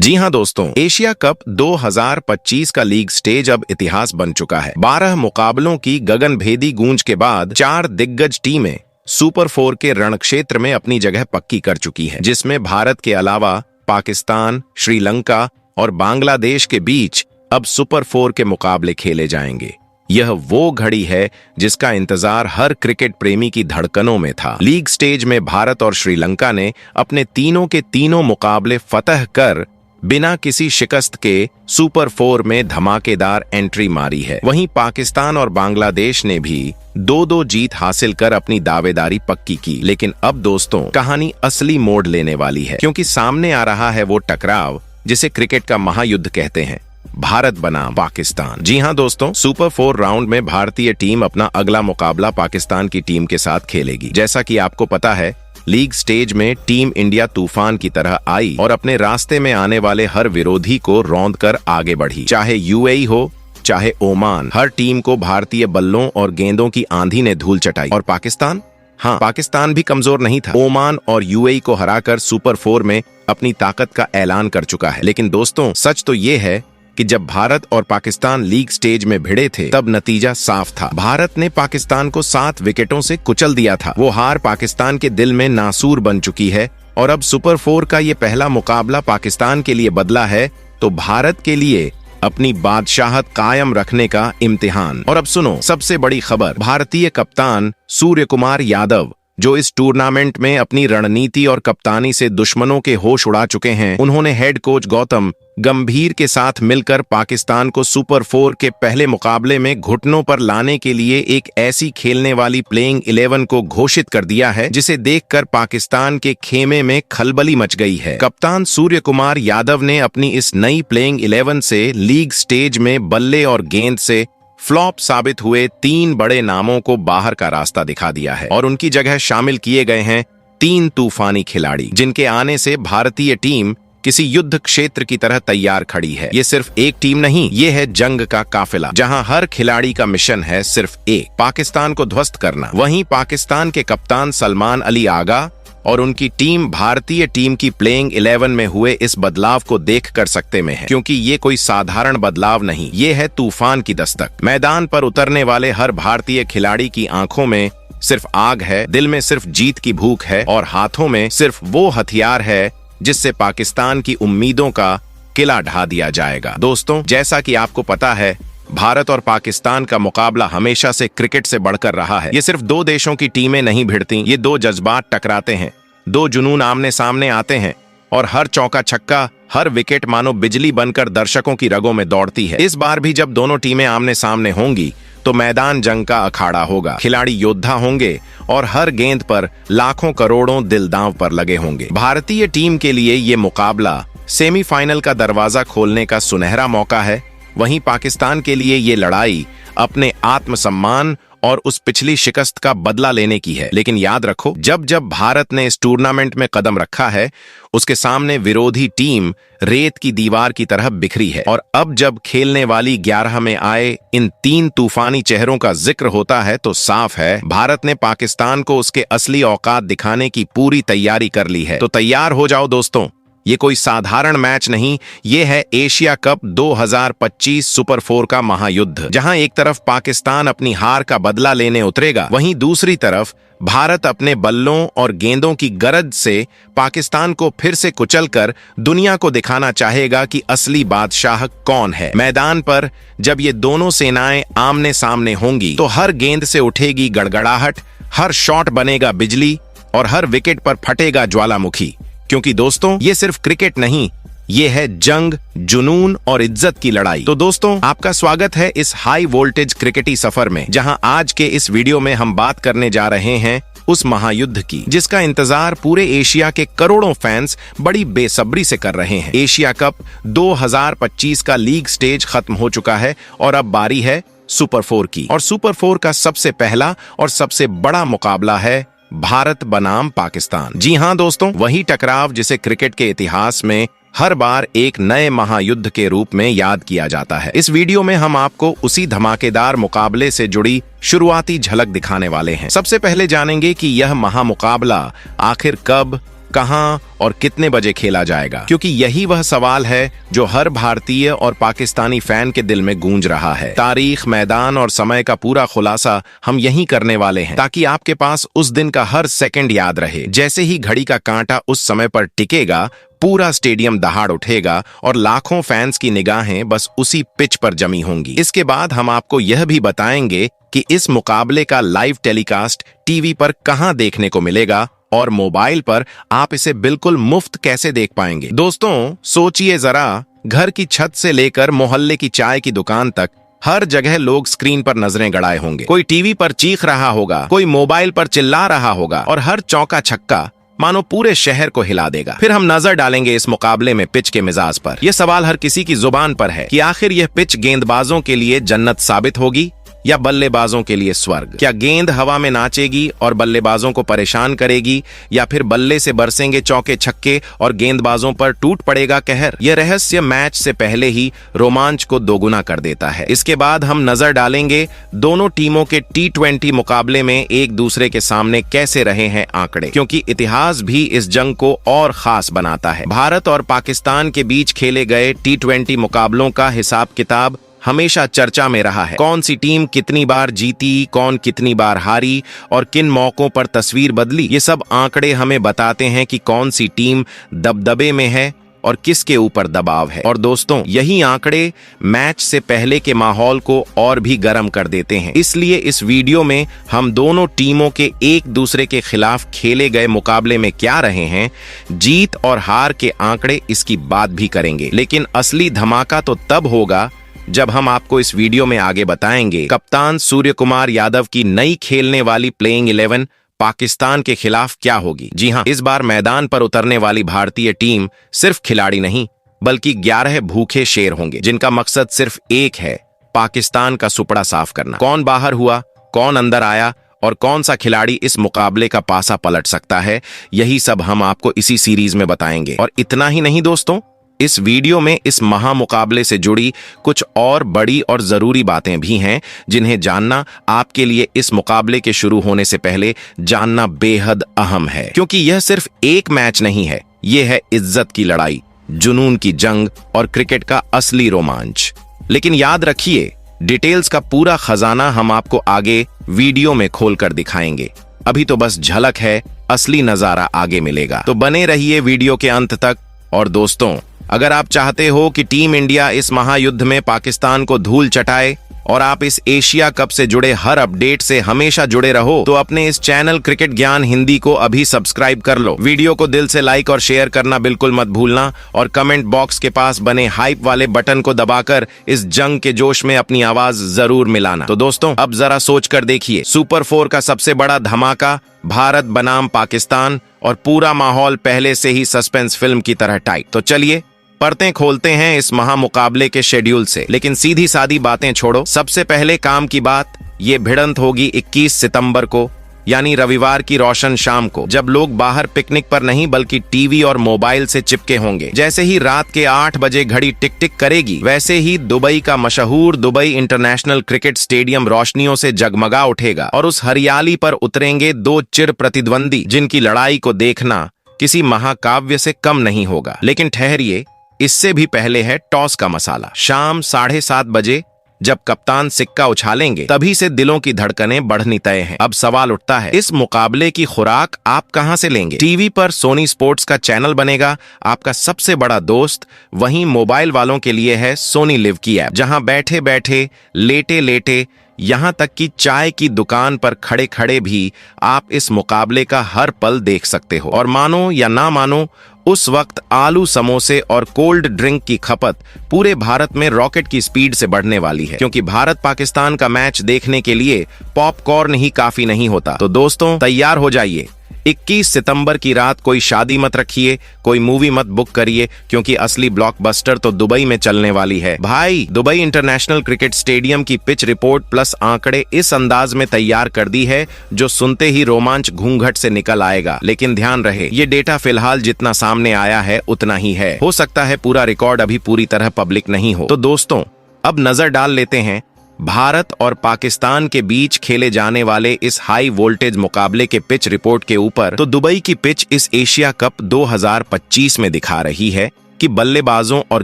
जी हां दोस्तों, Asia cup 2025 का लीग स्टेज अब इतिहास बन चुका है। 12 मुकाबलों की गगनभेदी गूंज के बाद 4 दिग्गज टीमें सुपर 4 के रणक्षेत्र में अपनी जगह पक्की कर चुकी हैं, जिसमें भारत के अलावा पाकिस्तान, श्रीलंका और बांग्लादेश के बीच अब सुपर 4 के मुकाबले खेले जाएंगे। यह वो घड़ी है जिसका इंतजार हर क्रिकेट प्रेमी की धड़कनों में था। लीग स्टेज में भारत और श्रीलंका ने अपने तीनों के तीनों मुकाबले फतह कर बिना किसी शिकस्त के सुपर 4 में धमाकेदार एंट्री मारी है। वहीं पाकिस्तान और बांग्लादेश ने भी 2-2 जीत हासिल कर अपनी दावेदारी पक्की की। लेकिन अब दोस्तों, कहानी असली मोड़ लेने वाली है, क्योंकि सामने आ रहा है वो टकराव जिसे क्रिकेट का महायुद्ध कहते हैं, भारत बनाम पाकिस्तान। जी हां दोस्तों, सुपर 4 राउंड में भारतीय टीम अपना अगला मुकाबला पाकिस्तान की टीम के साथ खेलेगी। जैसा कि आपको पता है, लीग स्टेज में टीम इंडिया तूफान की तरह आई और अपने रास्ते में आने वाले हर विरोधी को रौंद कर आगे बढ़ी। चाहे यूएई हो, चाहे ओमान, हर टीम को भारतीय बल्लों और गेंदों की आंधी ने धूल चटाई। और पाकिस्तान, हाँ, पाकिस्तान भी कमजोर नहीं था। ओमान और यूएई को हराकर सुपर 4 में अपनी ताकत का ऐलान कर चुका है। लेकिन दोस्तों, सच तो ये है कि जब भारत और पाकिस्तान लीग स्टेज में भिड़े थे, तब नतीजा साफ था। भारत ने पाकिस्तान को 7 विकेटों से कुचल दिया था। वो हार पाकिस्तान के दिल में नासूर बन चुकी है और अब सुपर 4 का ये पहला मुकाबला पाकिस्तान के लिए बदला है तो भारत के लिए अपनी बादशाहत कायम रखने का इम्तिहान। और अब सुनो सबसे बड़ी खबर, भारतीय कप्तान सूर्य कुमार यादव, जो इस टूर्नामेंट में अपनी रणनीति और कप्तानी से दुश्मनों के होश उड़ा चुके हैं, उन्होंने हेड कोच गौतम गंभीर के साथ मिलकर पाकिस्तान को सुपर 4 के पहले मुकाबले में घुटनों पर लाने के लिए एक ऐसी खेलने वाली प्लेइंग 11 को घोषित कर दिया है जिसे देखकर पाकिस्तान के खेमे में खलबली मच गई है। कप्तान सूर्य कुमार यादव ने अपनी इस नई प्लेइंग 11 से लीग स्टेज में बल्ले और गेंद से फ्लॉप साबित हुए 3 बड़े नामों को बाहर का रास्ता दिखा दिया है और उनकी जगह शामिल किए गए हैं 3 तूफानी खिलाड़ी, जिनके आने से भारतीय टीम किसी युद्ध क्षेत्र की तरह तैयार खड़ी है। ये सिर्फ एक टीम नहीं, ये है जंग का काफिला, जहां हर खिलाड़ी का मिशन है सिर्फ एक, पाकिस्तान को ध्वस्त करना। वहीं पाकिस्तान के कप्तान सलमान अली आगा और उनकी टीम भारतीय टीम की प्लेइंग 11 में हुए इस बदलाव को देख कर सकते में है, क्योंकि ये कोई साधारण बदलाव नहीं, ये है तूफान की दस्तक। मैदान पर उतरने वाले हर भारतीय खिलाड़ी की आंखों में सिर्फ आग है, दिल में सिर्फ जीत की भूख है और हाथों में सिर्फ वो हथियार है जिससे पाकिस्तान की उम्मीदों का किला ढा दिया जाएगा। दोस्तों, जैसा कि आपको पता है, भारत और पाकिस्तान का मुकाबला हमेशा से क्रिकेट से बढ़कर रहा है। ये सिर्फ 2 देशों की टीमें नहीं भिड़ती, ये 2 जज्बात टकराते हैं, 2 जुनून आमने सामने आते हैं और हर चौका छक्का, हर विकेट मानो बिजली बनकर दर्शकों की रगों में दौड़ती है। इस बार भी जब दोनों टीमें आमने सामने होंगी तो मैदान जंग का अखाड़ा होगा, खिलाड़ी योद्धा होंगे और हर गेंद पर लाखों करोड़ों दिल दांव पर लगे होंगे। भारतीय टीम के लिए ये मुकाबला सेमीफाइनल का दरवाजा खोलने का सुनहरा मौका है। वहीं पाकिस्तान के लिए ये लड़ाई अपने आत्मसम्मान और उस पिछली शिकस्त का बदला लेने की है। लेकिन याद रखो, जब जब भारत ने इस टूर्नामेंट में कदम रखा है, उसके सामने विरोधी टीम रेत की दीवार की तरह बिखरी है। और अब जब खेलने वाली 11 में आए इन 3 तूफानी चेहरों का जिक्र होता है तो साफ है, भारत ने पाकिस्तान को उसके असली औकात दिखाने की पूरी तैयारी कर ली है। तो तैयार हो जाओ दोस्तों, ये कोई साधारण मैच नहीं, ये है एशिया कप 2025 सुपर 4 का महायुद्ध, जहां एक तरफ पाकिस्तान अपनी हार का बदला लेने उतरेगा, वहीं दूसरी तरफ भारत अपने बल्लों और गेंदों की गरज से पाकिस्तान को फिर से कुचलकर दुनिया को दिखाना चाहेगा कि असली बादशाह कौन है। मैदान पर जब ये दोनों सेनाएं आमने सामने होंगी तो हर गेंद से उठेगी गड़गड़ाहट, हर शॉट बनेगा बिजली और हर विकेट पर फटेगा ज्वालामुखी। क्योंकि दोस्तों, ये सिर्फ क्रिकेट नहीं, ये है जंग, जुनून और इज्जत की लड़ाई। तो दोस्तों, आपका स्वागत है इस हाई वोल्टेज क्रिकेटी सफर में, जहां आज के इस वीडियो में हम बात करने जा रहे हैं उस महायुद्ध की जिसका इंतजार पूरे एशिया के करोड़ों फैंस बड़ी बेसब्री से कर रहे हैं। एशिया कप 2025 का लीग स्टेज खत्म हो चुका है और अब बारी है सुपर 4 की। और सुपर 4 का सबसे पहला और सबसे बड़ा मुकाबला है भारत बनाम पाकिस्तान। जी हां दोस्तों, वही टकराव जिसे क्रिकेट के इतिहास में हर बार एक नए महायुद्ध के रूप में याद किया जाता है। इस वीडियो में हम आपको उसी धमाकेदार मुकाबले से जुड़ी शुरुआती झलक दिखाने वाले हैं। सबसे पहले जानेंगे कि यह महामुकाबला आखिर कब, कहां और कितने बजे खेला जाएगा, क्योंकि यही वह सवाल है जो हर भारतीय और पाकिस्तानी फैन के दिल में गूंज रहा है। तारीख, मैदान और समय का पूरा खुलासा हम यहीं करने वाले हैं, ताकि आपके पास उस दिन का हर सेकंड याद रहे। जैसे ही घड़ी का कांटा उस समय पर टिकेगा, पूरा स्टेडियम दहाड़ उठेगा और लाखों फैंस की निगाहें बस उसी पिच पर जमी होंगी। इसके बाद हम आपको यह भी बताएंगे कि इस मुकाबले का लाइव टेलीकास्ट टीवी पर कहां देखने को मिलेगा और मोबाइल पर आप इसे बिल्कुल मुफ्त कैसे देख पाएंगे। दोस्तों, सोचिए जरा, घर की छत से लेकर मोहल्ले की चाय की दुकान तक हर जगह लोग स्क्रीन पर नजरें गड़ाए होंगे। कोई टीवी पर चीख रहा होगा, कोई मोबाइल पर चिल्ला रहा होगा और हर चौका छक्का मानो पूरे शहर को हिला देगा। फिर हम नजर डालेंगे इस मुकाबले में पिच के मिजाज पर। यह सवाल हर किसी की जुबान पर है कि आखिर यह पिच गेंदबाजों के लिए जन्नत साबित होगी या बल्लेबाजों के लिए स्वर्ग। क्या गेंद हवा में नाचेगी और बल्लेबाजों को परेशान करेगी, या फिर बल्ले से बरसेंगे चौके छक्के और गेंदबाजों पर टूट पड़ेगा कहर। यह रहस्य मैच से पहले ही रोमांच को दोगुना कर देता है। इसके बाद हम नजर डालेंगे दोनों टीमों के T20 मुकाबले में एक दूसरे के सामने कैसे रहे हैं आंकड़े, क्योंकि इतिहास भी इस जंग को और खास बनाता है। भारत और पाकिस्तान के बीच खेले गए T20 मुकाबलों का हिसाब किताब हमेशा चर्चा में रहा है। कौन सी टीम कितनी बार जीती, कौन कितनी बार हारी और किन मौकों पर तस्वीर बदली, ये सब आंकड़े हमें बताते हैं कि कौन सी टीम दबदबे में है और किसके ऊपर दबाव है। और दोस्तों, यही आंकड़े मैच से पहले के माहौल को और भी गर्म कर देते हैं। इसलिए इस वीडियो में हम दोनों टीमों के एक दूसरे के खिलाफ खेले गए मुकाबले में क्या रहे हैं, जीत और हार के आंकड़े, इसकी बात भी करेंगे। लेकिन असली धमाका तो तब होगा जब हम आपको इस वीडियो में आगे बताएंगे कप्तान सूर्य कुमार यादव की नई खेलने वाली प्लेइंग 11 पाकिस्तान के खिलाफ क्या होगी। जी हां, इस बार मैदान पर उतरने वाली भारतीय टीम सिर्फ खिलाड़ी नहीं, बल्कि 11 भूखे शेर होंगे, जिनका मकसद सिर्फ एक है, पाकिस्तान का सुपड़ा साफ करना। कौन बाहर हुआ, कौन अंदर आया और कौन सा खिलाड़ी इस मुकाबले का पासा पलट सकता है, यही सब हम आपको इसी सीरीज में बताएंगे। और इतना ही नहीं दोस्तों, इस वीडियो में इस महामुकाबले से जुड़ी कुछ और बड़ी और जरूरी बातें भी हैं, जिन्हें जानना आपके लिए इस मुकाबले के शुरू होने से पहले जानना बेहद अहम है। क्योंकि यह सिर्फ एक मैच नहीं है, यह है इज्जत की लड़ाई, जुनून की जंग और क्रिकेट का असली रोमांच। लेकिन याद रखिए, डिटेल्स का पूरा खजाना हम आपको आगे वीडियो में खोलकर दिखाएंगे। अभी तो बस झलक है, असली नजारा आगे मिलेगा। तो बने रहिए वीडियो के अंत तक। और दोस्तों, अगर आप चाहते हो कि टीम इंडिया इस महायुद्ध में पाकिस्तान को धूल चटाए और आप इस एशिया कप से जुड़े हर अपडेट से हमेशा जुड़े रहो, तो अपने इस चैनल क्रिकेट ज्ञान हिंदी को अभी सब्सक्राइब कर लो। वीडियो को दिल से लाइक और शेयर करना बिल्कुल मत भूलना और कमेंट बॉक्स के पास बने हाइप वाले बटन को दबाकर इस जंग के जोश में अपनी आवाज जरूर मिलाना। तो दोस्तों, अब जरा सोच कर देखिए, सुपर 4 का सबसे बड़ा धमाका, भारत बनाम पाकिस्तान, और पूरा माहौल पहले से ही सस्पेंस फिल्म की तरह टाइट। तो चलिए पर्दे खोलते हैं इस महामुकाबले के शेड्यूल से। लेकिन सीधी सादी बातें छोड़ो, सबसे पहले काम की बात, ये भिड़ंत होगी 21 सितंबर को, यानी रविवार की रोशन शाम को, जब लोग बाहर पिकनिक पर नहीं बल्कि टीवी और मोबाइल से चिपके होंगे। जैसे ही रात के 8 बजे घड़ी टिक टिक करेगी, वैसे ही दुबई का मशहूर दुबई इंटरनेशनल क्रिकेट स्टेडियम रोशनियों से जगमगा उठेगा और उस हरियाली पर उतरेंगे दो चिर प्रतिद्वंदी, जिनकी लड़ाई को देखना किसी महाकाव्य से कम नहीं होगा। लेकिन ठहरिए, इससे भी पहले है टॉस का मसाला। शाम 7:30 बजे जब कप्तान सिक्का उछालेंगे, तभी से दिलों की धड़कनें बढ़नी तय हैं। अब सवाल उठता है, इस मुकाबले की खुराक आप कहां से लेंगे? टीवी पर सोनी स्पोर्ट्स का चैनल बनेगा आपका सबसे बड़ा दोस्त। वहीं मोबाइल वालों के लिए है सोनी लिव की ऐप, जहां बैठे बैठे, लेटे लेटे, यहां तक कि चाय की दुकान पर खड़े खड़े भी आप इस मुकाबले का हर पल देख सकते हो। और मानो या ना मानो, उस वक्त आलू समोसे और कोल्ड ड्रिंक की खपत पूरे भारत में रॉकेट की स्पीड से बढ़ने वाली है, क्योंकि भारत पाकिस्तान का मैच देखने के लिए पॉपकॉर्न ही काफी नहीं होता। तो दोस्तों, तैयार हो जाइए। 21 सितंबर की रात कोई शादी मत रखिए, कोई मूवी मत बुक करिए, क्योंकि असली ब्लॉकबस्टर तो दुबई में चलने वाली है। भाई, दुबई इंटरनेशनल क्रिकेट स्टेडियम की पिच रिपोर्ट प्लस आंकड़े इस अंदाज में तैयार कर दी है जो सुनते ही रोमांच घूंघट से निकल आएगा। लेकिन ध्यान रहे, ये डेटा फिलहाल जितना सामने आया है उतना ही है। हो सकता है पूरा रिकॉर्ड अभी पूरी तरह पब्लिक नहीं हो। तो दोस्तों, अब नजर डाल लेते हैं भारत और पाकिस्तान के बीच खेले जाने वाले इस हाई वोल्टेज मुकाबले के पिच रिपोर्ट के ऊपर तो दुबई की पिच इस एशिया कप 2025 में दिखा रही है कि बल्लेबाजों और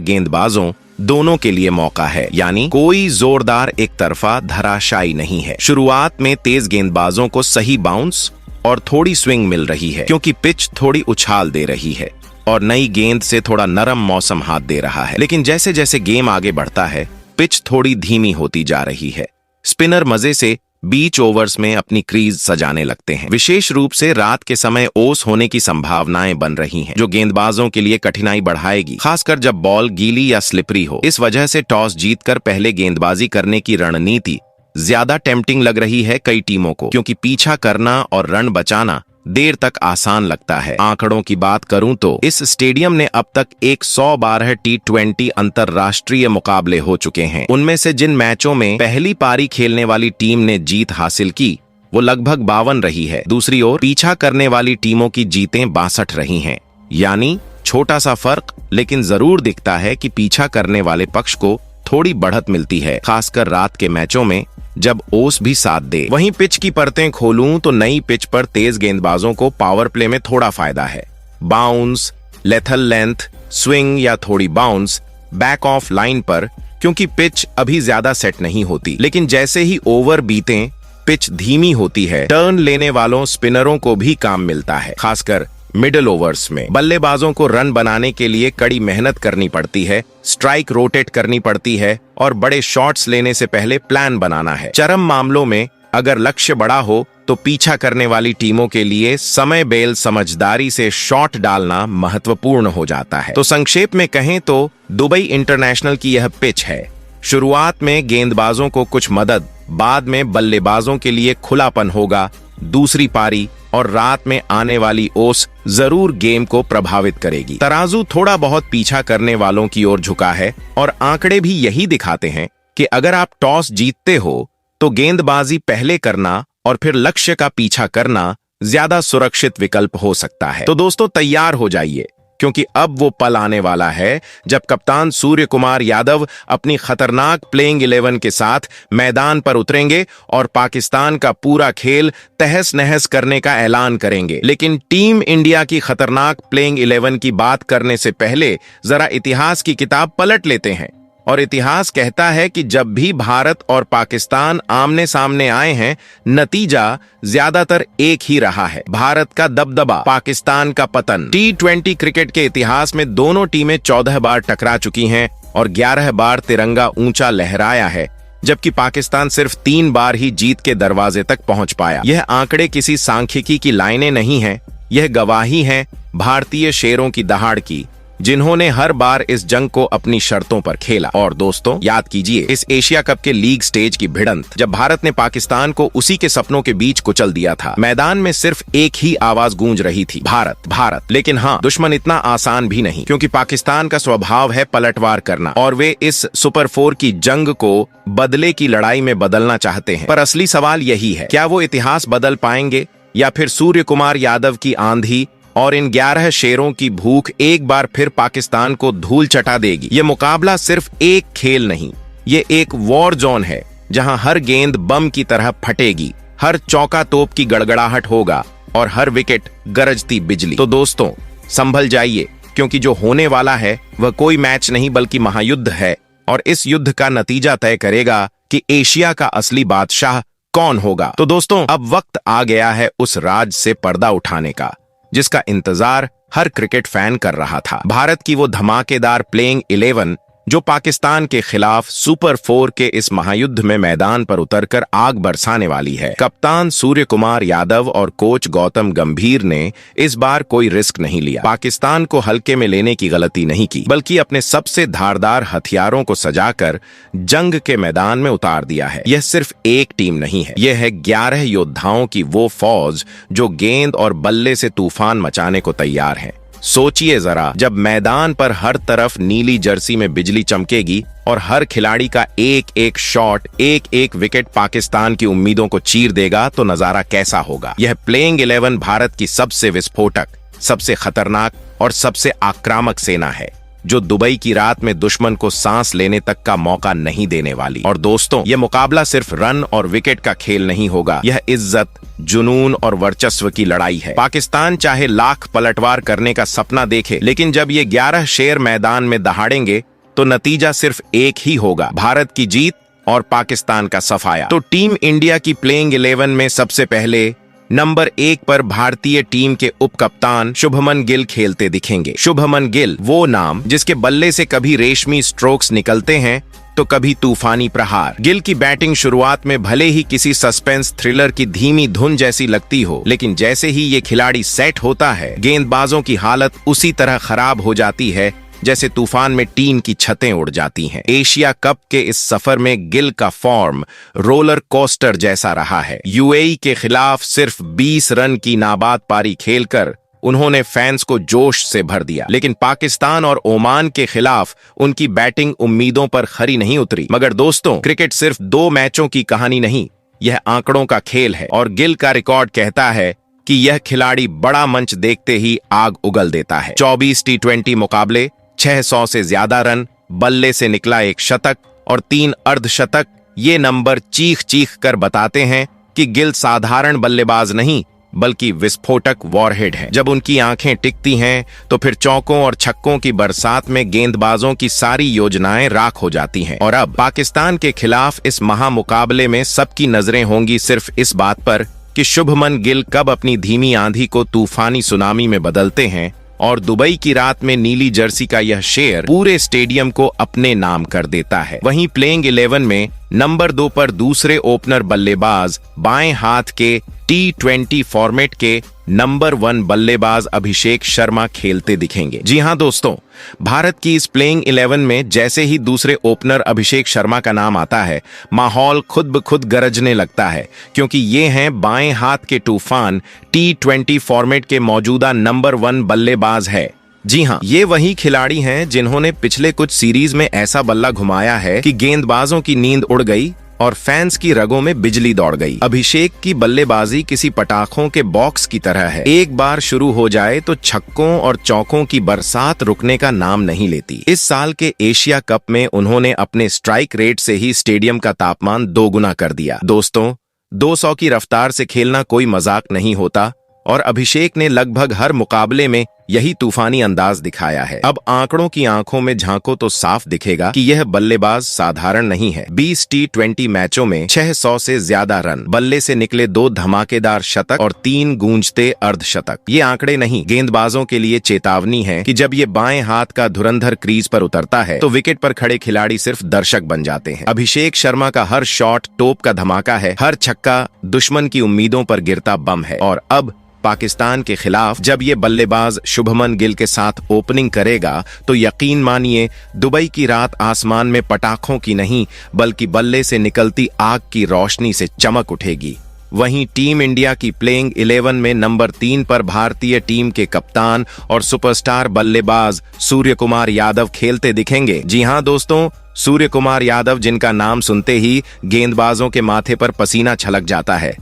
गेंदबाजों दोनों के लिए मौका है, यानी कोई जोरदार एक तरफा धराशायी नहीं है। शुरुआत में तेज गेंदबाजों को सही बाउंस और थोड़ी स्विंग मिल रही है क्योंकि पिच थोड़ी उछाल दे रही है और नई गेंद से थोड़ा नरम मौसम हाथ दे रहा है। लेकिन जैसे जैसे गेम आगे बढ़ता है पिच थोड़ी धीमी होती जा रही है। स्पिनर मजे से बीच ओवर्स में अपनी क्रीज सजाने लगते हैं। विशेष रूप से रात के समय ओस होने की संभावनाएं बन रही हैं, जो गेंदबाजों के लिए कठिनाई बढ़ाएगी, खासकर जब बॉल गीली या स्लिपरी हो। इस वजह से टॉस जीतकर पहले गेंदबाजी करने की रणनीति ज्यादा टेम्पटिंग लग रही है कई टीमों को, क्योंकि पीछा करना और रन बचाना देर तक आसान लगता है। आंकड़ों की बात करूं तो इस स्टेडियम ने अब तक 112 T20 अंतरराष्ट्रीय मुकाबले हो चुके हैं। उनमें से जिन मैचों में पहली पारी खेलने वाली टीम ने जीत हासिल की वो लगभग 52 रही है। दूसरी ओर पीछा करने वाली टीमों की जीतें 62 रही हैं। यानी छोटा सा फर्क, लेकिन जरूर दिखता है कि पीछा करने वाले पक्ष को थोड़ी बढ़त मिलती है, खासकर रात के मैचों में जब ओस भी साथ दे। वहीं पिच की परतें खोलूं तो नई पिच पर तेज गेंदबाजों को पावर प्ले में थोड़ा फायदा है। बाउंस, लेथल लेंथ, स्विंग या थोड़ी बाउंस बैक ऑफ लाइन पर, क्योंकि पिच अभी ज्यादा सेट नहीं होती। लेकिन जैसे ही ओवर बीतें पिच धीमी होती है। टर्न लेने वालों स्पिनरों को भी काम मिलता है, खासकर मिडिल ओवर्स में। बल्लेबाजों को रन बनाने के लिए कड़ी मेहनत करनी पड़ती है, स्ट्राइक रोटेट करनी पड़ती है और बड़े शॉट्स लेने से पहले प्लान बनाना है। चरम मामलों में अगर लक्ष्य बड़ा हो तो पीछा करने वाली टीमों के लिए समय बेल समझदारी से शॉट डालना महत्वपूर्ण हो जाता है। तो संक्षेप में कहें तो दुबई इंटरनेशनल की यह पिच है। शुरुआत में गेंदबाजों को कुछ मदद, बाद में बल्लेबाजों के लिए खुलापन होगा। दूसरी पारी और रात में आने वाली ओस जरूर गेम को प्रभावित करेगी। तराजू थोड़ा बहुत पीछा करने वालों की ओर झुका है और आंकड़े भी यही दिखाते हैं कि अगर आप टॉस जीतते हो तो गेंदबाजी पहले करना और फिर लक्ष्य का पीछा करना ज्यादा सुरक्षित विकल्प हो सकता है। तो दोस्तों तैयार हो जाइए, क्योंकि अब वो पल आने वाला है जब कप्तान सूर्य कुमार यादव अपनी खतरनाक प्लेइंग 11 के साथ मैदान पर उतरेंगे और पाकिस्तान का पूरा खेल तहस नहस करने का ऐलान करेंगे। लेकिन टीम इंडिया की खतरनाक प्लेइंग 11 की बात करने से पहले जरा इतिहास की किताब पलट लेते हैं। और इतिहास कहता है कि जब भी भारत और पाकिस्तान आमने सामने आए हैं, नतीजा ज्यादातर एक ही रहा है। भारत का दबदबा, पाकिस्तान का पतन। T20 क्रिकेट के इतिहास में दोनों टीमें 14 बार टकरा चुकी हैं और 11 बार तिरंगा ऊंचा लहराया है, जबकि पाकिस्तान सिर्फ 3 बार ही जीत के दरवाजे तक पहुंच पाया। यह आंकड़े किसी सांख्यिकी की लाइनें नहीं हैं, यह गवाही है भारतीय शेरों की दहाड़ की, जिन्होंने हर बार इस जंग को अपनी शर्तों पर खेला। और दोस्तों याद कीजिए इस एशिया कप के लीग स्टेज की भिड़ंत, जब भारत ने पाकिस्तान को उसी के सपनों के बीच कुचल दिया था। मैदान में सिर्फ एक ही आवाज गूंज रही थी, भारत भारत। लेकिन हाँ, दुश्मन इतना आसान भी नहीं, क्योंकि पाकिस्तान का स्वभाव है पलटवार करना और वे इस सुपर 4 की जंग को बदले की लड़ाई में बदलना चाहते हैं। पर असली सवाल यही है, क्या वो इतिहास बदल पाएंगे या फिर सूर्य कुमार यादव की आंधी और इन 11 शेरों की भूख एक बार फिर पाकिस्तान को धूल चटा देगी। ये मुकाबला सिर्फ एक खेल नहीं, ये एक वॉर जोन है, जहां हर गेंद बम की तरह फटेगी, हर चौका तोप की गड़गड़ाहट होगा और हर विकेट गरजती बिजली। तो दोस्तों संभल जाइए, क्योंकि जो होने वाला है वह कोई मैच नहीं बल्कि महायुद्ध है, और इस युद्ध का नतीजा तय करेगा कि एशिया का असली बादशाह कौन होगा। तो दोस्तों अब वक्त आ गया है उस राज से पर्दा उठाने का, जिसका इंतजार हर क्रिकेट फैन कर रहा था। भारत की वो धमाकेदार प्लेइंग 11 जो पाकिस्तान के खिलाफ सुपर 4 के इस महायुद्ध में मैदान पर उतरकर आग बरसाने वाली है। कप्तान सूर्य कुमार यादव और कोच गौतम गंभीर ने इस बार कोई रिस्क नहीं लिया। पाकिस्तान को हल्के में लेने की गलती नहीं की, बल्कि अपने सबसे धारदार हथियारों को सजाकर जंग के मैदान में उतार दिया है। यह सिर्फ एक टीम नहीं है, यह है 11 योद्धाओं की वो फौज जो गेंद और बल्ले से तूफान मचाने को तैयार है। सोचिए जरा, जब मैदान पर हर तरफ नीली जर्सी में बिजली चमकेगी और हर खिलाड़ी का एक एक शॉट, एक एक विकेट पाकिस्तान की उम्मीदों को चीर देगा, तो नजारा कैसा होगा। यह प्लेइंग 11 भारत की सबसे विस्फोटक, सबसे खतरनाक और सबसे आक्रामक सेना है। जो दुबई की रात में दुश्मन को सांस लेने तक का मौका नहीं देने वाली। और दोस्तों, यह मुकाबला सिर्फ रन और विकेट का खेल नहीं होगा, यह इज्जत, जुनून और वर्चस्व की लड़ाई है। पाकिस्तान चाहे लाख पलटवार करने का सपना देखे, लेकिन जब ये 11 शेर मैदान में दहाड़ेंगे तो नतीजा सिर्फ एक ही होगा, भारत की जीत और पाकिस्तान का सफाया। तो टीम इंडिया की प्लेइंग 11 में सबसे पहले नंबर 1 पर भारतीय टीम के उप कप्तान शुभमन गिल खेलते दिखेंगे। शुभमन गिल, वो नाम जिसके बल्ले से कभी रेशमी स्ट्रोक्स निकलते हैं तो कभी तूफानी प्रहार। गिल की बैटिंग शुरुआत में भले ही किसी सस्पेंस थ्रिलर की धीमी धुन जैसी लगती हो, लेकिन जैसे ही ये खिलाड़ी सेट होता है, गेंदबाजों की हालत उसी तरह खराब हो जाती है जैसे तूफान में टीन की छतें उड़ जाती हैं। एशिया कप के इस सफर में गिल का फॉर्म रोलर कोस्टर जैसा रहा है। यूएई के खिलाफ सिर्फ 20 रन की नाबाद पारी खेलकर उन्होंने फैंस को जोश से भर दिया, लेकिन पाकिस्तान और ओमान के खिलाफ उनकी बैटिंग उम्मीदों पर खरी नहीं उतरी। मगर दोस्तों, क्रिकेट सिर्फ 2 मैचों की कहानी नहीं, यह आंकड़ों का खेल है, और गिल का रिकॉर्ड कहता है कि यह खिलाड़ी बड़ा मंच देखते ही आग उगल देता है। 24 टी20 मुकाबले, 600 से ज्यादा रन, बल्ले से निकला 1 शतक और 3 अर्धशतक, ये नंबर चीख चीख कर बताते हैं कि गिल साधारण बल्लेबाज नहीं बल्कि विस्फोटक वॉरहेड है। जब उनकी आंखें टिकती हैं तो फिर चौकों और छक्कों की बरसात में गेंदबाजों की सारी योजनाएं राख हो जाती हैं। और अब पाकिस्तान के खिलाफ इस महामुकाबले में सबकी नजरें होंगी सिर्फ इस बात पर कि शुभमन गिल कब अपनी धीमी आंधी को तूफानी सुनामी में बदलते हैं और दुबई की रात में नीली जर्सी का यह शेर पूरे स्टेडियम को अपने नाम कर देता है। वहीं प्लेइंग 11 में नंबर 2 पर दूसरे ओपनर बल्लेबाज, बाएं हाथ के टी20 फॉर्मेट के नंबर 1 बल्लेबाज अभिषेक शर्मा खेलते दिखेंगे। जी हां दोस्तों, भारत की इस प्लेइंग 11 में जैसे ही दूसरे ओपनर अभिषेक शर्मा का नाम आता है, माहौल खुद ब खुद गरजने लगता है, क्योंकि ये हैं बाएं हाथ के तूफान, टी20 फॉर्मेट के मौजूदा नंबर 1 बल्लेबाज है। जी हां, ये वही खिलाड़ी हैं जिन्होंने पिछले कुछ सीरीज में ऐसा बल्ला घुमाया है कि गेंदबाजों की नींद उड़ गई और फैंस की रगों में बिजली दौड़ गई। अभिषेक की बल्लेबाजी किसी पटाखों के बॉक्स की तरह है, एक बार शुरू हो जाए तो छक्कों और चौकों की बरसात रुकने का नाम नहीं लेती। इस साल के एशिया कप में उन्होंने अपने स्ट्राइक रेट से ही स्टेडियम का तापमान 2 गुना कर दिया। दोस्तों, 200 की रफ्तार से खेलना कोई मजाक नहीं होता, और अभिषेक ने लगभग हर मुकाबले में यही तूफानी अंदाज दिखाया है। अब आंकड़ों की आंखों में झांको तो साफ दिखेगा कि यह बल्लेबाज साधारण नहीं है। 20 टी20 मैचों में 600 से ज्यादा रन, बल्ले से निकले 2 धमाकेदार शतक और 3 गूंजते अर्धशतक। ये आंकड़े नहीं, गेंदबाजों के लिए चेतावनी है कि जब ये बाएं हाथ का धुरंधर क्रीज पर उतरता है तो विकेट पर खड़े खिलाड़ी सिर्फ दर्शक बन जाते हैं। अभिषेक शर्मा का हर शॉट टोप का धमाका है, हर छक्का दुश्मन की उम्मीदों पर गिरता बम है। और अब पाकिस्तान के खिलाफ जब ये बल्लेबाज शुभमन गिल के साथ ओपनिंग करेगा तो यकीन मानिए, दुबई की रात आसमान में पटाखों की नहीं बल्कि बल्ले से निकलती आग की रोशनी से चमक उठेगी। वहीं टीम इंडिया की प्लेइंग 11 में नंबर 3 पर भारतीय टीम के कप्तान और सुपरस्टार बल्लेबाज सूर्य कुमार यादव खेलते दिखेंगे। जी हां दोस्तों, सूर्य कुमार यादव, जिनका नाम सुनते ही गेंदबाजों के माथे पर पसीना छलक जाता है।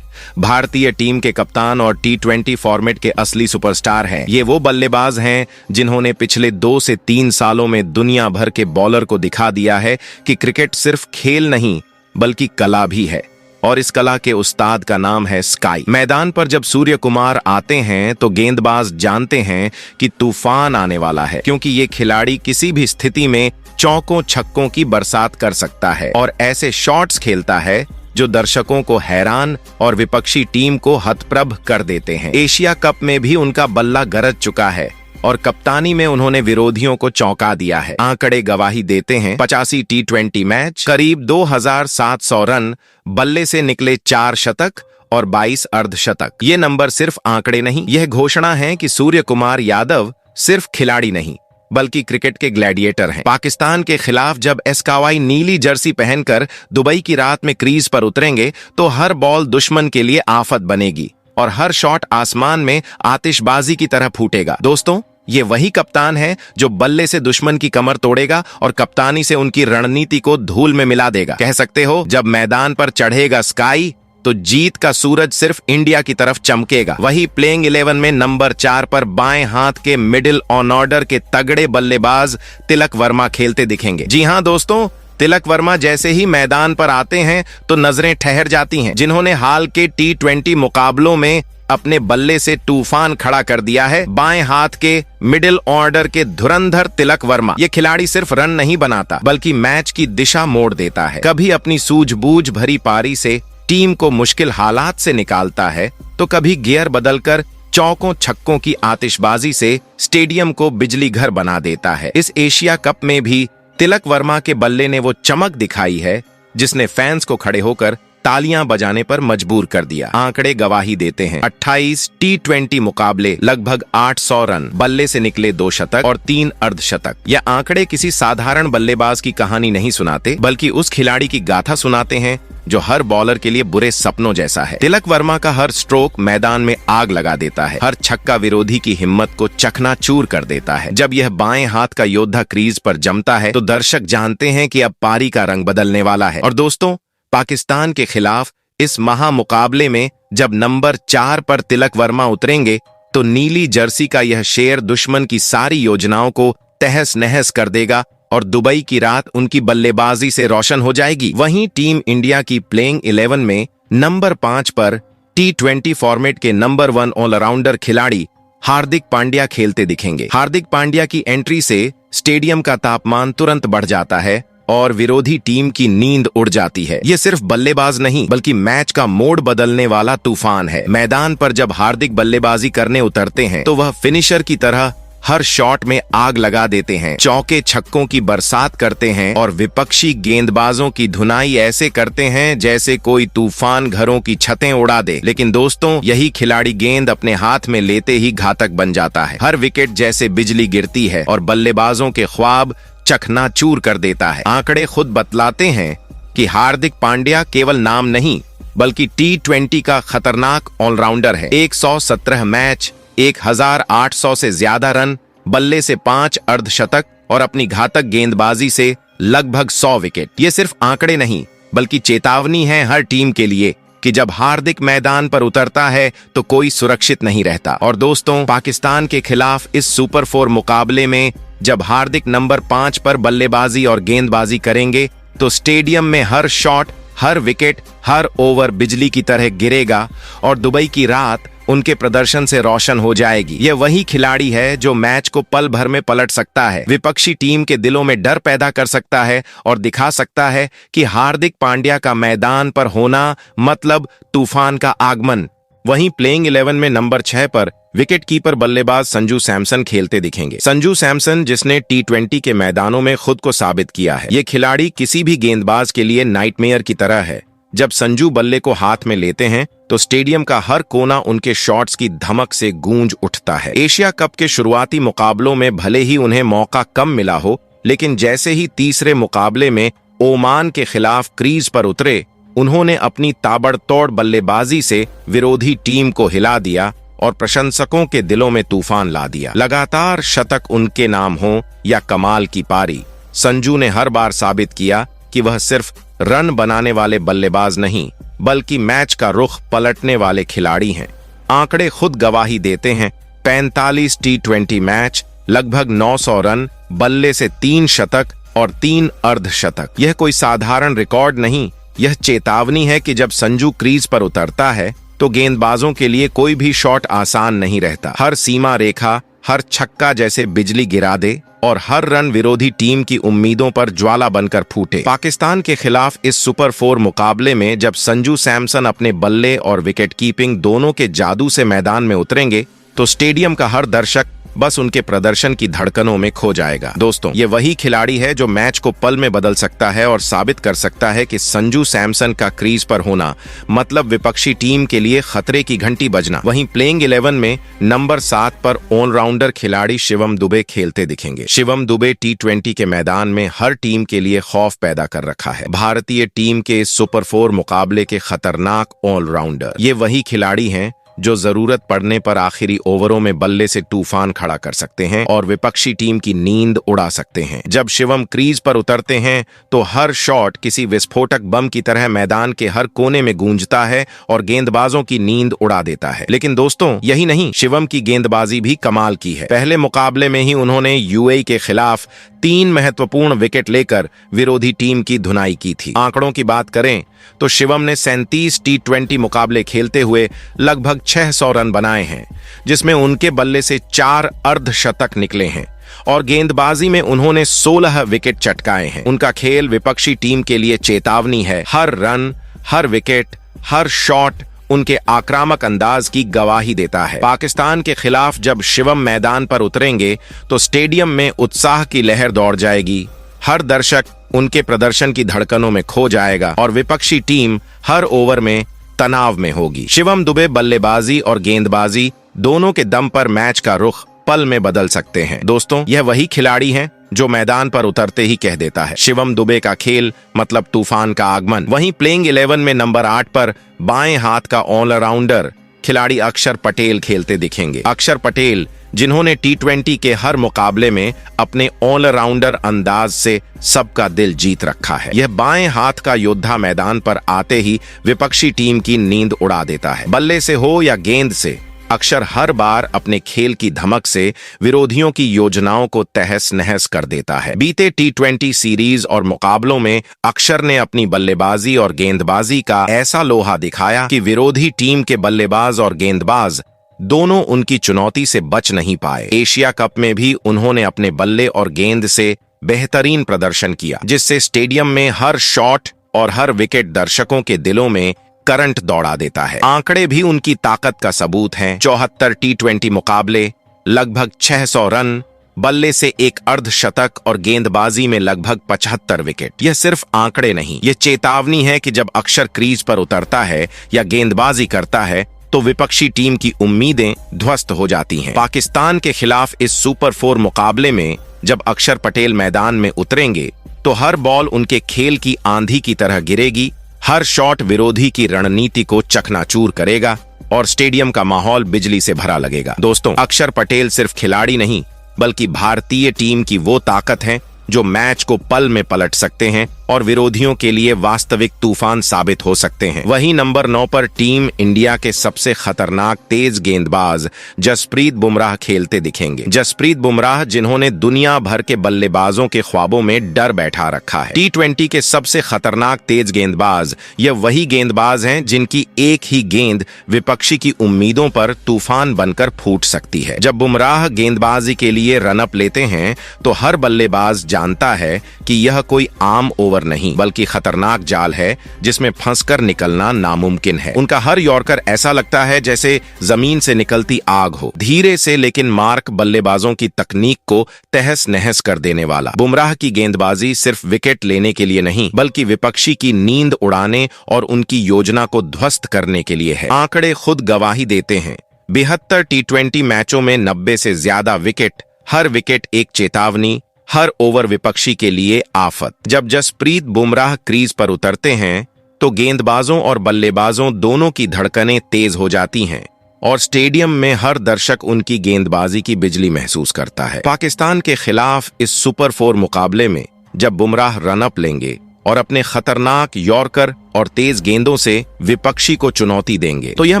भारतीय टीम के कप्तान और टी20 फॉर्मेट के असली सुपरस्टार हैं। ये वो बल्लेबाज हैं जिन्होंने पिछले 2 से 3 सालों में दुनिया भर के बॉलर को दिखा दिया है कि क्रिकेट सिर्फ खेल नहीं बल्कि कला भी है, और इस कला के उस्ताद का नाम है स्काई। मैदान पर जब सूर्य कुमार आते हैं तो गेंदबाज जानते हैं कि तूफान आने वाला है, क्योंकि ये खिलाड़ी किसी भी स्थिति में चौकों छक्कों की बरसात कर सकता है और ऐसे शॉट्स खेलता है जो दर्शकों को हैरान और विपक्षी टीम को हतप्रभ कर देते हैं। एशिया कप में भी उनका बल्ला गरज चुका है और कप्तानी में उन्होंने विरोधियों को चौंका दिया है। आंकड़े गवाही देते हैं। 85 टी20 मैच, करीब 2700 रन, बल्ले से निकले 4 शतक और 22 अर्धशतक। ये नंबर सिर्फ आंकड़े नहीं, यह घोषणा है कि सूर्य कुमार यादव सिर्फ खिलाड़ी नहीं बल्कि क्रिकेट के ग्लैडिएटर हैं। पाकिस्तान के खिलाफ जब एस्कावाई नीली जर्सी पहनकर दुबई की रात में क्रीज पर उतरेंगे तो हर बॉल दुश्मन के लिए आफत बनेगी और हर शॉट आसमान में आतिशबाजी की तरह फूटेगा। दोस्तों, ये वही कप्तान है जो बल्ले से दुश्मन की कमर तोड़ेगा और कप्तानी से उनकी रणनीति को धूल में मिला देगा। कह सकते हो, जब मैदान पर चढ़ेगा स्काई तो जीत का सूरज सिर्फ इंडिया की तरफ चमकेगा। वही प्लेइंग 11 में नंबर 4 पर बाएं हाथ के मिडिल ऑन ऑर्डर के तगड़े बल्लेबाज तिलक वर्मा खेलते दिखेंगे। जी हां दोस्तों, तिलक वर्मा जैसे ही मैदान पर आते हैं तो नजरें ठहर जाती हैं। जिन्होंने हाल के T20 मुकाबलों में अपने बल्ले से तूफान खड़ा कर दिया है। बाएं हाथ के मिडिल ऑर्डर के धुरंधर तिलक वर्मा ये खिलाड़ी सिर्फ रन नहीं बनाता बल्कि मैच की दिशा मोड़ देता है। कभी अपनी सूझबूझ भरी पारी से टीम को मुश्किल हालात से निकालता है तो कभी गियर बदलकर चौकों छक्कों की आतिशबाजी से स्टेडियम को बिजली घर बना देता है। इस एशिया कप में भी तिलक वर्मा के बल्ले ने वो चमक दिखाई है जिसने फैंस को खड़े होकर तालियां बजाने पर मजबूर कर दिया। आंकड़े गवाही देते हैं। 28 T20 मुकाबले, लगभग 800 रन, बल्ले से निकले 2 शतक और 3 अर्धशतक। यह आंकड़े किसी साधारण बल्लेबाज की कहानी नहीं सुनाते बल्कि उस खिलाड़ी की गाथा सुनाते हैं जो हर बॉलर के लिए बुरे सपनों जैसा है। तिलक वर्मा का हर स्ट्रोक मैदान में आग लगा देता है। हर छक्का विरोधी की हिम्मत को चकनाचूर कर देता है। जब यह बाएं हाथ का योद्धा क्रीज पर जमता है तो दर्शक जानते हैं कि अब पारी का रंग बदलने वाला है। और दोस्तों, पाकिस्तान के खिलाफ इस महामुकाबले में जब नंबर 4 पर तिलक वर्मा उतरेंगे तो नीली जर्सी का यह शेर दुश्मन की सारी योजनाओं को तहस नहस कर देगा और दुबई की रात उनकी बल्लेबाजी से रोशन हो जाएगी। वहीं टीम इंडिया की प्लेइंग 11 में नंबर 5 पर T20 फॉर्मेट के नंबर 1 ऑलराउंडर खिलाड़ी हार्दिक पांड्या खेलते दिखेंगे। हार्दिक पांड्या की एंट्री से स्टेडियम का तापमान तुरंत बढ़ जाता है और विरोधी टीम की नींद उड़ जाती है। ये सिर्फ बल्लेबाज नहीं बल्कि मैच का मोड़ बदलने वाला तूफान है। मैदान पर जब हार्दिक बल्लेबाजी करने उतरते हैं तो वह फिनिशर की तरह हर शॉट में आग लगा देते हैं, चौके छक्कों की बरसात करते हैं और विपक्षी गेंदबाजों की धुनाई ऐसे करते हैं जैसे कोई तूफान घरों की छतें उड़ा दे। लेकिन दोस्तों, यही खिलाड़ी गेंद अपने हाथ में लेते ही घातक बन जाता है। हर विकेट जैसे बिजली गिरती है और बल्लेबाजों के ख्वाब चकनाचूर कर देता है। आंकड़े खुद बतलाते हैं कि हार्दिक पांड्या केवल नाम नहीं बल्कि T20 का खतरनाक ऑलराउंडर है। 117 मैच, 1800 से ज्यादा रन, बल्ले से 5 अर्धशतक और अपनी घातक गेंदबाजी से लगभग 100 विकेट। ये सिर्फ आंकड़े नहीं बल्कि चेतावनी है हर टीम के लिए कि जब हार्दिक मैदान पर उतरता है तो कोई सुरक्षित नहीं रहता। और दोस्तों, पाकिस्तान के खिलाफ इस सुपर 4 मुकाबले में जब हार्दिक नंबर 5 पर बल्लेबाजी और गेंदबाजी करेंगे तो स्टेडियम में हर शॉट, हर विकेट, हर ओवर बिजली की तरह गिरेगा और दुबई की रात उनके प्रदर्शन से रोशन हो जाएगी। ये वही खिलाड़ी है जो मैच को पल भर में पलट सकता है, विपक्षी टीम के दिलों में डर पैदा कर सकता है और दिखा सकता है कि हार्दिक पांड्या का मैदान पर होना मतलब तूफान का आगमन। वहीं प्लेइंग 11 में नंबर 6 पर विकेट कीपर बल्लेबाज संजू सैमसन खेलते दिखेंगे। संजू सैमसन जिसने T20 के मैदानों में खुद को साबित किया है। ये खिलाड़ी किसी भी गेंदबाज के लिए नाइटमेयर की तरह है। जब संजू बल्ले को हाथ में लेते हैं तो स्टेडियम का हर कोना उनके शॉट्स की धमक से गूंज उठता है। एशिया कप के शुरुआती मुकाबलों में भले ही उन्हें मौका कम मिला हो, लेकिन जैसे ही तीसरे मुकाबले में ओमान के खिलाफ क्रीज पर उतरे, उन्होंने अपनी ताबड़तोड़ बल्लेबाजी से विरोधी टीम को हिला दिया और प्रशंसकों के दिलों में तूफान ला दिया। लगातार शतक उनके नाम हो या कमाल की पारी, संजू ने हर बार साबित किया कि वह सिर्फ रन बनाने वाले बल्लेबाज नहीं बल्कि मैच का रुख पलटने वाले खिलाड़ी हैं। आंकड़े खुद गवाही देते हैं। 45 T20 मैच, लगभग 900 रन, बल्ले से 3 शतक और 3 अर्धशतक। यह कोई साधारण रिकॉर्ड नहीं, यह चेतावनी है कि जब संजू क्रीज पर उतरता है तो गेंदबाजों के लिए कोई भी शॉट आसान नहीं रहता। हर सीमा रेखा, हर छक्का जैसे बिजली गिरा दे और हर रन विरोधी टीम की उम्मीदों पर ज्वाला बनकर फूटे। पाकिस्तान के खिलाफ इस सुपर 4 मुकाबले में जब संजू सैमसन अपने बल्ले और विकेट कीपिंग दोनों के जादू से मैदान में उतरेंगे तो स्टेडियम का हर दर्शक बस उनके प्रदर्शन की धड़कनों में खो जाएगा। दोस्तों, ये वही खिलाड़ी है जो मैच को पल में बदल सकता है और साबित कर सकता है कि संजू सैमसन का क्रीज पर होना मतलब विपक्षी टीम के लिए खतरे की घंटी बजना। वहीं प्लेइंग 11 में नंबर 7 पर ऑलराउंडर खिलाड़ी शिवम दुबे खेलते दिखेंगे। शिवम दुबे T20 के मैदान में हर टीम के लिए खौफ पैदा कर रखा है। भारतीय टीम के इस सुपर 4 मुकाबले के खतरनाक ऑलराउंडर ये वही खिलाड़ी हैं जो जरूरत पड़ने पर आखिरी ओवरों में बल्ले से तूफान खड़ा कर सकते हैं और विपक्षी टीम की नींद उड़ा सकते हैं। जब शिवम क्रीज पर उतरते हैं तो हर शॉट किसी विस्फोटक बम की तरह मैदान के हर कोने में गूंजता है और गेंदबाजों की नींद उड़ा देता है। लेकिन दोस्तों, यही नहीं, शिवम की गेंदबाजी भी कमाल की है। पहले मुकाबले में ही उन्होंने यूएई के खिलाफ 3 महत्वपूर्ण विकेट लेकर विरोधी टीम की धुनाई की थी। आंकड़ों की बात करें तो शिवम ने 37 T20 मुकाबले खेलते हुए लगभग 600 रन बनाए हैं, जिसमें उनके बल्ले से 4 अर्धशतक निकले हैं और गेंदबाजी में उन्होंने 16 विकेट चटकाए हैं। उनका खेल विपक्षी टीम के लिए चेतावनी है। हर रन, हर विकेट, हर शॉट उनके आक्रामक अंदाज की गवाही देता है। पाकिस्तान के खिलाफ जब शिवम मैदान पर उतरेंगे तो स्टेडियम में उत्साह की लहर दौड़ जाएगी। हर दर्शक उनके प्रदर्शन की धड़कनों में खो जाएगा और विपक्षी टीम हर ओवर में तनाव में होगी। शिवम दुबे बल्लेबाजी और गेंदबाजी दोनों के दम पर मैच का रुख पल में बदल सकते हैं। दोस्तों, यह वही खिलाड़ी हैं जो मैदान पर उतरते ही कह देता है, शिवम दुबे का खेल मतलब तूफान का आगमन। वहीं प्लेइंग 11 में नंबर 8 पर बाएं हाथ का ऑलराउंडर खिलाड़ी अक्षर पटेल खेलते दिखेंगे। अक्षर पटेल, जिन्होंने T20 के हर मुकाबले में अपने ऑलराउंडर अंदाज से सबका दिल जीत रखा है। यह बाएं हाथ का योद्धा मैदान पर आते ही विपक्षी टीम की नींद उड़ा देता है। बल्ले से हो या गेंद से, अक्षर हर बार अपने खेल की धमक से विरोधियों की योजनाओं को तहस नहस कर देता है। बीते T20 सीरीज और मुकाबलों में अक्षर ने अपनी बल्लेबाजी और गेंदबाजी का ऐसा लोहा दिखाया कि विरोधी टीम के बल्लेबाज और गेंदबाज दोनों उनकी चुनौती से बच नहीं पाए। एशिया कप में भी उन्होंने अपने बल्ले और गेंद से बेहतरीन प्रदर्शन किया, जिससे स्टेडियम में हर शॉट और हर विकेट दर्शकों के दिलों में करंट दौड़ा देता है। आंकड़े भी उनकी ताकत का सबूत हैं। 74 T20 मुकाबले, लगभग 600 रन, बल्ले से 1 अर्धशतक और गेंदबाजी में लगभग 75 विकेट। यह सिर्फ आंकड़े नहीं, ये चेतावनी है कि जब अक्षर क्रीज पर उतरता है या गेंदबाजी करता है तो विपक्षी टीम की उम्मीदें ध्वस्त हो जाती हैं। पाकिस्तान के खिलाफ इस सुपर 4 मुकाबले में जब अक्षर पटेल मैदान में उतरेंगे तो हर बॉल उनके खेल की आंधी की तरह गिरेगी। हर शॉट विरोधी की रणनीति को चकनाचूर करेगा और स्टेडियम का माहौल बिजली से भरा लगेगा। दोस्तों, अक्षर पटेल सिर्फ खिलाड़ी नहीं बल्कि भारतीय टीम की वो ताकत है जो मैच को पल में पलट सकते हैं और विरोधियों के लिए वास्तविक तूफान साबित हो सकते हैं। वहीं नंबर 9 पर टीम इंडिया के सबसे खतरनाक तेज गेंदबाज जसप्रीत बुमराह खेलते दिखेंगे। जसप्रीत बुमराह, जिन्होंने दुनिया भर के बल्लेबाजों के ख्वाबों में डर बैठा रखा है। T20 के सबसे खतरनाक तेज गेंदबाज ये वही गेंदबाज हैं जिनकी एक ही गेंद विपक्षी की उम्मीदों पर तूफान बनकर फूट सकती है। जब बुमराह गेंदबाजी के लिए रनअप लेते हैं तो हर बल्लेबाज जानता है कि यह कोई आम ओवर नहीं बल्कि खतरनाक जाल है जिसमें फंसकर निकलना नामुमकिन है। उनका हर यॉर्कर ऐसा लगता है जैसे जमीन से निकलती आग हो, धीरे से लेकिन मार्क बल्लेबाजों की तकनीक को तहस नहस कर देने वाला। बुमराह की गेंदबाजी सिर्फ विकेट लेने के लिए नहीं बल्कि विपक्षी की नींद उड़ाने और उनकी योजना को ध्वस्त करने के लिए है। आंकड़े खुद गवाही देते हैं। 72 T20 मैचों में 90 से ज्यादा विकेट, हर विकेट एक चेतावनी, हर ओवर विपक्षी के लिए आफत। जब जसप्रीत बुमराह क्रीज पर उतरते हैं तो गेंदबाजों और बल्लेबाजों दोनों की धड़कनें तेज हो जाती हैं और स्टेडियम में हर दर्शक उनकी गेंदबाजी की बिजली महसूस करता है। पाकिस्तान के खिलाफ इस सुपर 4 मुकाबले में जब बुमराह रनअप लेंगे और अपने खतरनाक यॉर्कर और तेज गेंदों से विपक्षी को चुनौती देंगे तो यह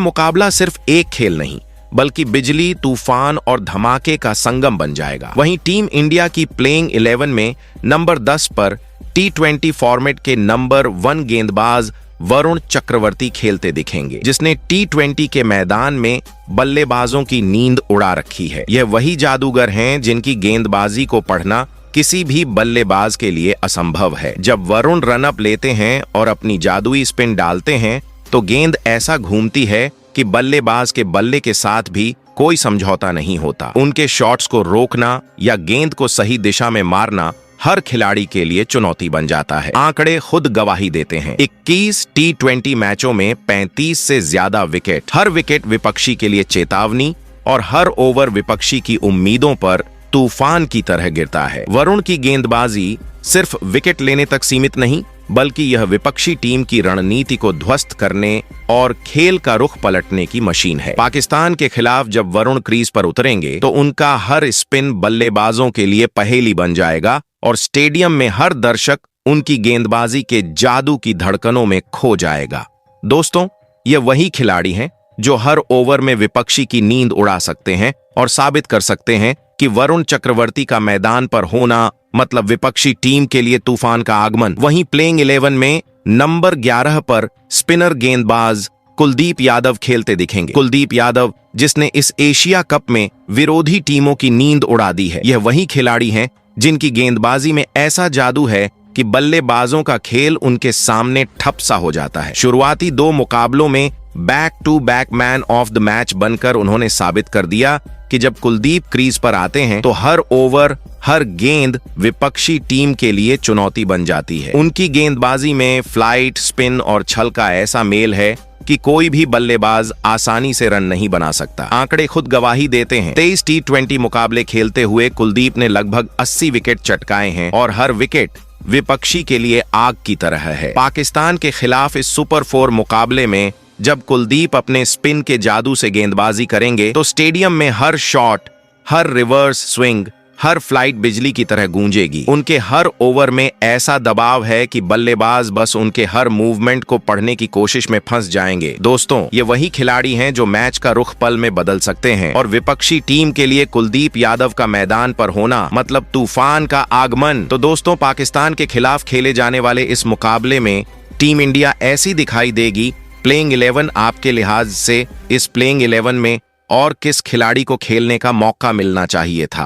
मुकाबला सिर्फ एक खेल नहीं बल्कि बिजली, तूफान और धमाके का संगम बन जाएगा। वहीं टीम इंडिया की प्लेइंग 11 में नंबर 10 पर T20 फॉर्मेट के नंबर 1 गेंदबाज वरुण चक्रवर्ती खेलते दिखेंगे, जिसने T20 के मैदान में बल्लेबाजों की नींद उड़ा रखी है। यह वही जादूगर हैं जिनकी गेंदबाजी को पढ़ना किसी भी बल्लेबाज के लिए असंभव है। जब वरुण रनअप लेते हैं और अपनी जादुई स्पिन डालते हैं तो गेंद ऐसा घूमती है कि बल्लेबाज के बल्ले के साथ भी कोई समझौता नहीं होता। उनके शॉट्स को रोकना या गेंद को सही दिशा में मारना हर खिलाड़ी के लिए चुनौती बन जाता है। आंकड़े खुद गवाही देते हैं। 21 T20 मैचों में 35 से ज्यादा विकेट, हर विकेट विपक्षी के लिए चेतावनी और हर ओवर विपक्षी की उम्मीदों पर तूफान की तरह गिरता है। वरुण की गेंदबाजी सिर्फ विकेट लेने तक सीमित नहीं बल्कि यह विपक्षी टीम की रणनीति को ध्वस्त करने और खेल का रुख पलटने की मशीन है। पाकिस्तान के खिलाफ जब वरुण क्रीज पर उतरेंगे तो उनका हर स्पिन बल्लेबाजों के लिए पहेली बन जाएगा और स्टेडियम में हर दर्शक उनकी गेंदबाजी के जादू की धड़कनों में खो जाएगा। दोस्तों, ये वही खिलाड़ी हैं जो हर ओवर में विपक्षी की नींद उड़ा सकते हैं और साबित कर सकते हैं कि वरुण चक्रवर्ती का मैदान पर होना मतलब विपक्षी टीम के लिए तूफान का आगमन। वहीं प्लेइंग 11 में नंबर 11 पर स्पिनर गेंदबाज कुलदीप यादव खेलते दिखेंगे। कुलदीप यादव, जिसने इस एशिया कप में विरोधी टीमों की नींद उड़ा दी है, यह वही खिलाड़ी हैं जिनकी गेंदबाजी में ऐसा जादू है कि बल्लेबाजों का खेल उनके सामने ठप सा हो जाता है। शुरुआती 2 मुकाबलों में back to back man of the match बनकर उन्होंने साबित कर दिया कि जब कुलदीप क्रीज पर आते हैं तो हर ओवर, हर गेंद विपक्षी टीम के लिए चुनौती बन जाती है। उनकी गेंदबाजी में फ्लाइट, स्पिन और छल का ऐसा मेल है कि कोई भी बल्लेबाज आसानी से रन नहीं बना सकता। आंकड़े खुद गवाही देते हैं। 23 T20 मुकाबले खेलते हुए कुलदीप ने लगभग 80 विकेट चटकाए हैं और हर विकेट विपक्षी के लिए आग की तरह है। पाकिस्तान के खिलाफ इस सुपर 4 मुकाबले में जब कुलदीप अपने स्पिन के जादू से गेंदबाजी करेंगे तो स्टेडियम में हर शॉट, हर रिवर्स स्विंग, हर फ्लाइट बिजली की तरह गूंजेगी। उनके हर ओवर में ऐसा दबाव है कि बल्लेबाज बस उनके हर मूवमेंट को पढ़ने की कोशिश में फंस जाएंगे। दोस्तों, ये वही खिलाड़ी हैं जो मैच का रुख पल में बदल सकते हैं और विपक्षी टीम के लिए कुलदीप यादव का मैदान पर होना मतलब तूफान का आगमन। तो दोस्तों, पाकिस्तान के खिलाफ खेले जाने वाले इस मुकाबले में टीम इंडिया ऐसी दिखाई देगी। प्लेइंग 11 आपके लिहाज से इस प्लेइंग 11 में और किस खिलाड़ी को खेलने का मौका मिलना चाहिए था?